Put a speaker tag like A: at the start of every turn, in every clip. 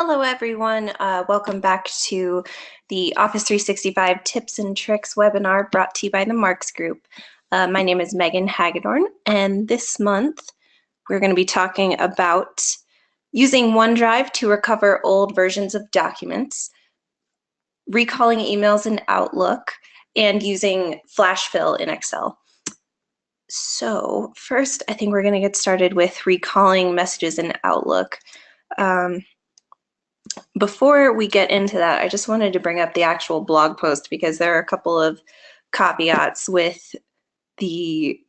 A: Hello everyone, welcome back to the Office 365 Tips and Tricks webinar brought to you by the Marks Group. My name is Megan Hagedorn, and this month we're going to be talking about using OneDrive to recover old versions of documents, recalling emails in Outlook, and using flash fill in Excel. So first, I think we're going to get started with recalling messages in Outlook. Before we get into that, I just wanted to bring up the actual blog post because there are a couple of caveats with the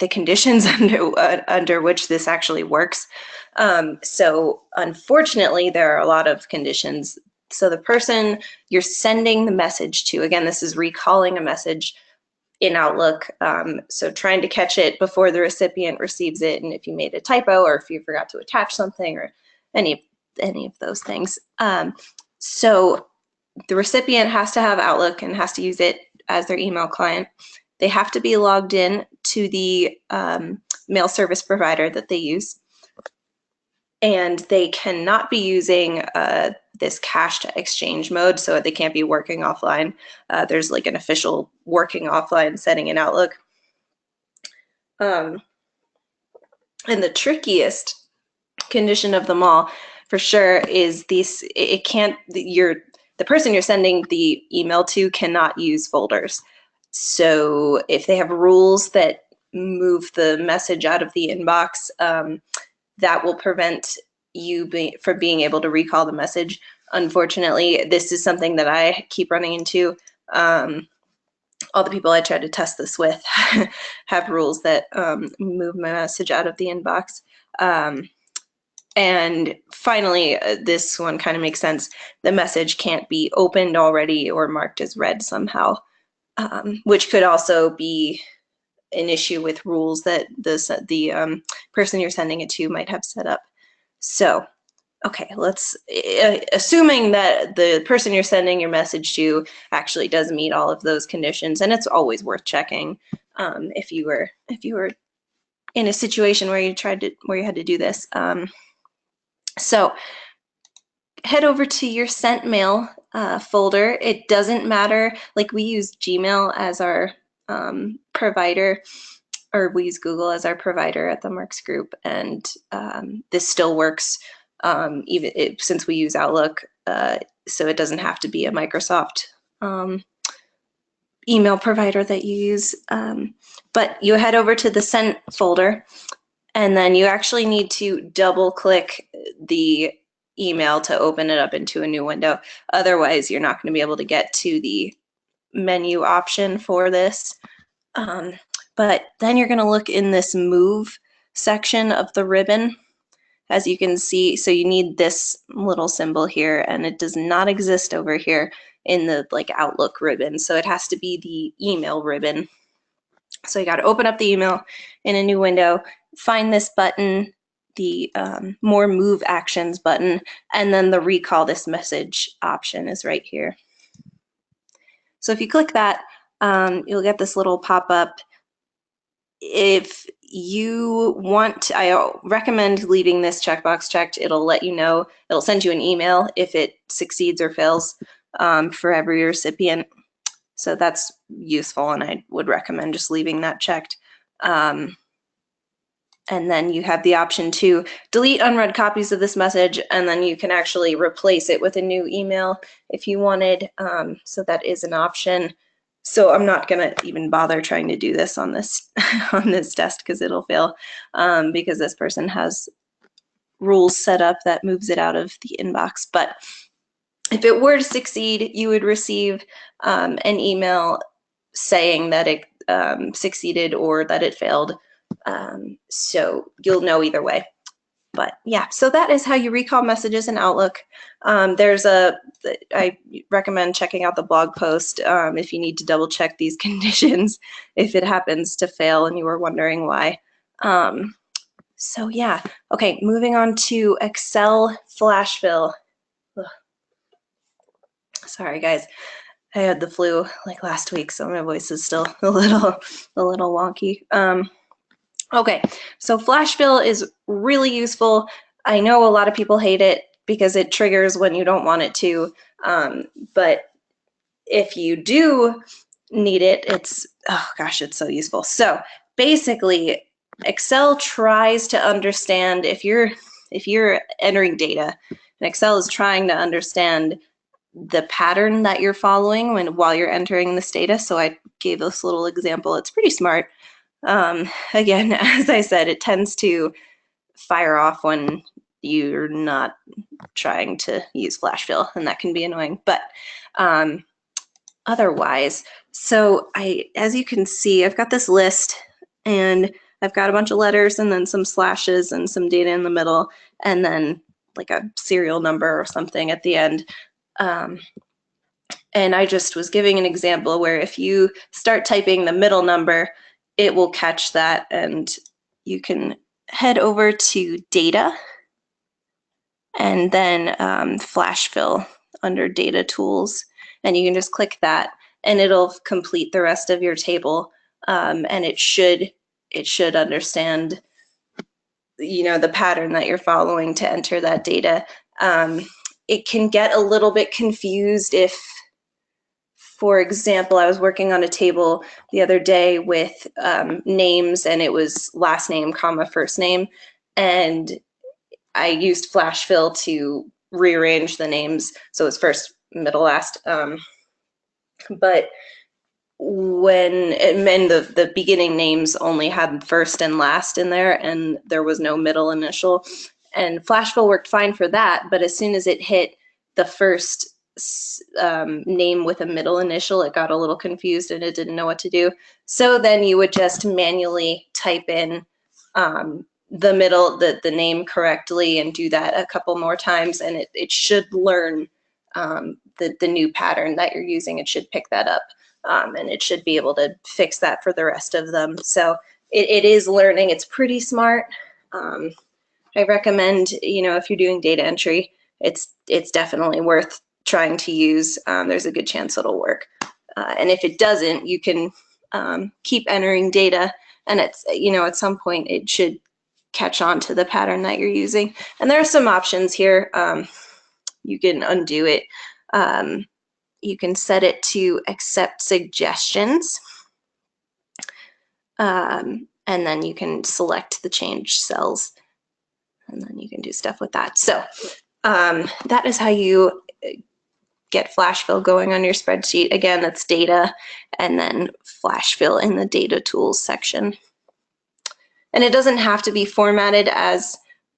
A: conditions under which this actually works. So unfortunately, there are a lot of conditions. So the person you're sending the message to, again, this is recalling a message in Outlook. So trying to catch it before the recipient receives it, and if you made a typo or if you forgot to attach something or any of those things. So the recipient has to have Outlook and has to use it as their email client. They have to be logged in to the mail service provider that they use. And they cannot be using this cached exchange mode, so they can't be working offline. There's like an official working offline setting in Outlook. And the trickiest condition of them all, for sure, is this: the person you're sending the email to cannot use folders. So if they have rules that move the message out of the inbox, that will prevent you from being able to recall the message. Unfortunately, this is something that I keep running into. All the people I try to test this with have rules that move my message out of the inbox. And finally, this one kind of makes sense. The message can't be opened already or marked as read somehow, which could also be an issue with rules that the person you're sending it to might have set up. So, okay, let's, assuming that the person you're sending your message to actually does meet all of those conditions, and it's always worth checking if you were in a situation where you had to do this. So head over to your sent mail folder. It doesn't matter, like we use Gmail as our provider, or we use Google as our provider at the Marks Group, and this still works since we use Outlook, so it doesn't have to be a Microsoft email provider that you use. But you head over to the sent folder, and then you actually need to double click the email to open it up into a new window. Otherwise, you're not going to be able to get to the menu option for this. But then you're going to look in this move section of the ribbon, as you can see. So you need this little symbol here, and it does not exist over here in the Outlook ribbon. So it has to be the email ribbon. So you got to open up the email in a new window, find this button, the more move actions button, and then the recall this message option is right here. So if you click that, you'll get this little pop-up. If you want, I recommend leaving this checkbox checked. It'll let you know, it'll send you an email if it succeeds or fails for every recipient. So that's useful, and I would recommend just leaving that checked. And then you have the option to delete unread copies of this message, and then you can actually replace it with a new email if you wanted. So that is an option. So I'm not gonna even bother trying to do this on this on this test because it'll fail, because this person has rules set up that moves it out of the inbox. But if it were to succeed, you would receive an email saying that it succeeded or that it failed. So you'll know either way. But yeah, so that is how you recall messages in Outlook. I recommend checking out the blog post if you need to double check these conditions if it happens to fail and you were wondering why. So yeah, okay, moving on to Excel flash fill. Ugh. Sorry guys, I had the flu like last week, so my voice is still a little wonky. Okay, so flash fill is really useful. I know a lot of people hate it because it triggers when you don't want it to. But if you do need it, it's, oh gosh, it's so useful. So basically, Excel tries to understand if you're entering data, and Excel is trying to understand the pattern that you're following while you're entering this data. So I gave this little example. It's pretty smart. Again, as I said, it tends to fire off when you're not trying to use flash fill, and that can be annoying. But otherwise, so as you can see, I've got this list, and I've got a bunch of letters and then some slashes and some data in the middle, and then like a serial number or something at the end. And I just was giving an example where if you start typing the middle number, it will catch that, and you can head over to data and then flash fill under data tools, and you can just click that and it'll complete the rest of your table, and it should understand, you know, the pattern that you're following to enter that data. It can get a little bit confused if, for example, I was working on a table the other day with names, and it was last name, comma, first name, and I used flash fill to rearrange the names so it's first, middle, last. But when the beginning names only had first and last in there, and there was no middle initial, and flash fill worked fine for that. But as soon as it hit the first name with a middle initial, it got a little confused and it didn't know what to do. So then you would just manually type in the middle, the name correctly, and do that a couple more times, and it should learn the new pattern that you're using. It should pick that up, and it should be able to fix that for the rest of them. So it is learning. It's pretty smart. I recommend, you know, if you're doing data entry, it's definitely worth trying to use. There's a good chance it'll work. And if it doesn't, you can keep entering data, and it's, you know, at some point it should catch on to the pattern that you're using. And there are some options here. You can undo it. You can set it to accept suggestions. And then you can select the change cells, and then you can do stuff with that. So that is how you get flash fill going on your spreadsheet. Again, that's data and then flash fill in the data tools section. And it doesn't have to be formatted as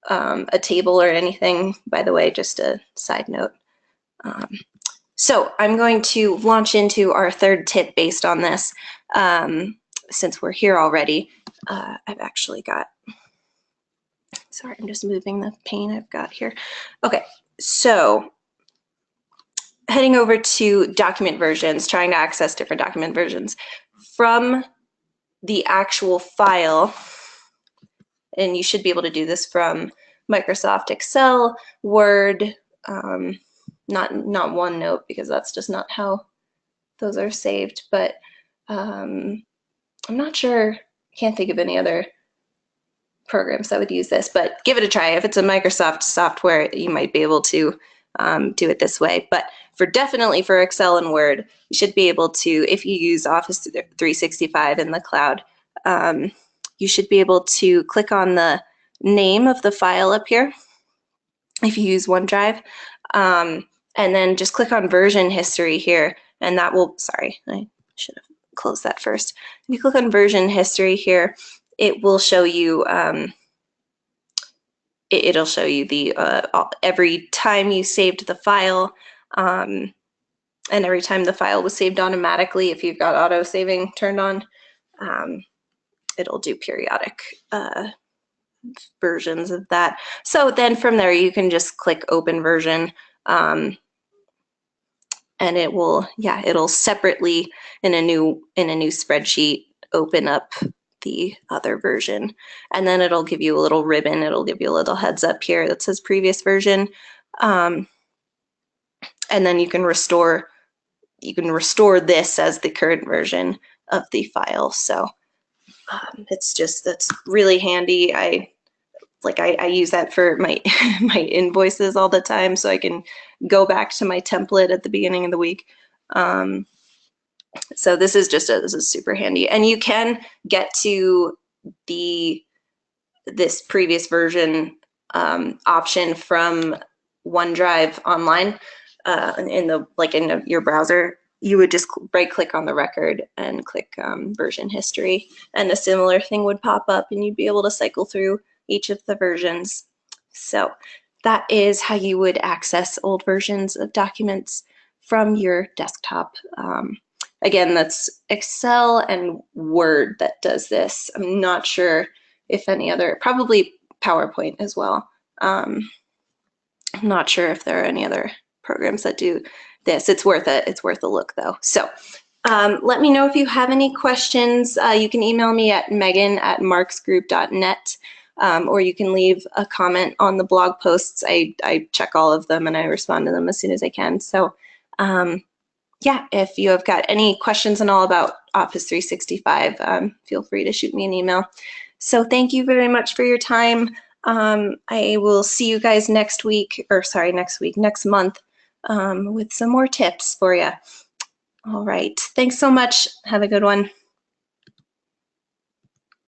A: a table or anything, by the way, just a side note. So I'm going to launch into our third tip based on this. Since we're here already, I've actually got, sorry, I'm just moving the pane I've got here. Okay, so heading over to document versions, trying to access different document versions from the actual file. And you should be able to do this from Microsoft Excel, Word, not OneNote, because that's just not how those are saved. But I'm not sure, can't think of any other programs that would use this, but give it a try. If it's a Microsoft software, you might be able to do it this way. But definitely for Excel and Word, you should be able to, if you use Office 365 in the cloud, you should be able to click on the name of the file up here if you use OneDrive, and then just click on version history here, and that will, sorry, I should have closed that first. If you click on version history here, it will show you, it'll show you the every time you saved the file, and every time the file was saved automatically. If you've got auto saving turned on, it'll do periodic versions of that. So then from there you can just click open version, and it will, yeah, it'll separately in a new spreadsheet open up the other version, and then it'll give you a little ribbon. It'll give you a little heads up here that says previous version, and then you can restore this as the current version of the file. So that's really handy. like I use that for my my invoices all the time, so I can go back to my template at the beginning of the week. So this is super handy, and you can get to this previous version option from OneDrive online in your browser. You would just right click on the record and click version history, and a similar thing would pop up, and you'd be able to cycle through each of the versions. So that is how you would access old versions of documents from your desktop. Again, that's Excel and Word that does this. I'm not sure if any other, probably PowerPoint as well. I'm not sure if there are any other programs that do this. It's worth it. It's worth a look though. So let me know if you have any questions. You can email me at megan@marksgroup.net, or you can leave a comment on the blog posts. I check all of them and I respond to them as soon as I can. So yeah, if you have got any questions and all about Office 365, feel free to shoot me an email. So thank you very much for your time. I will see you guys next month with some more tips for you. All right, thanks so much. Have a good one.